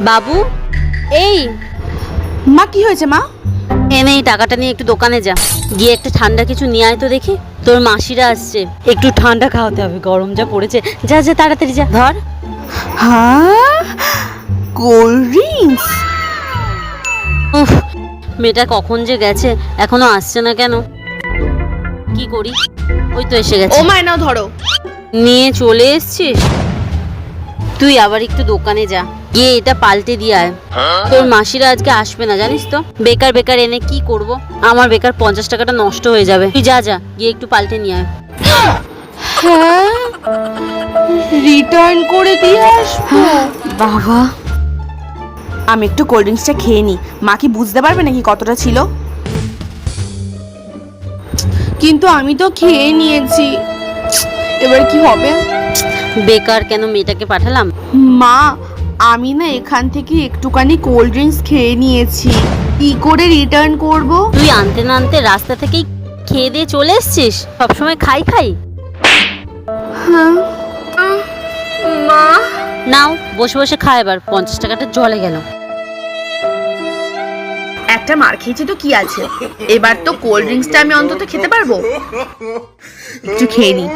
বাবু, এই মা কি হয়েছে মা? এনে এই টাকাটা নিয়ে একটু দোকানে যা, গিয়ে একটা ঠান্ডা কিছু নিয়ে আয় তো দেখি। তোর মাসিরা আসছে, একটু ঠান্ডা খাওয়াতে হবে, গরম যা পড়েছে। যা যা তাড়াতাড়ি যা, ধর। হ্যাঁ, কোল্ড ড্রিঙ্কস? উফ, মেয়েটা কখন যে গেছে, এখনো আসছে না কেন? কি করি? ওই তো এসে ও গেছে। মা, নাও ধরো। নিয়ে চলে এসছিস? তুই আবার একটু দোকানে যা, গিয়ে এটা পাল্টে দিয়ে আয়। তোর মাসিরা আজকে আসবে না জানিস তো। বেকার বেকার এনে কি করব? আমার বেকার 50 টাকাটা নষ্ট হয়ে যাবে। তুই যা যা, গিয়ে একটু পাল্টে নিয়ে আয়। হ্যাঁ, রিটার্ন করে দিয়ে আসবো। বাবা, আমি একটু কোল্ড ড্রিঙ্কসটা খেয়ে নি, মা কি বুঝতে পারবে নাকি কতটা ছিল? কিন্তু আমি তো খেয়ে নিয়েছি, এবার কি হবে? বেকার কেন মেয়েটাকে পাঠালাম? মা, আমি না এখান থেকে একটুখানি কোল্ড ড্রিঙ্কস খেয়ে নিয়েছি, কি করে রিটার্ন করব? তুই আনতে না আনতে রাস্তা থেকেই খেয়ে দিয়ে চলে এসছিস। সবসময় খাই খাই। হ্যাঁ মা, নাও, বসে বসে খা, এবার 50 টাকাটা জলে গেল। একটা মার খেয়েছি তো কি আছে, এবার তো কোল্ড ড্রিঙ্কসটা আমি অন্তত খেতে পারবো। একটু খেয়ে নি।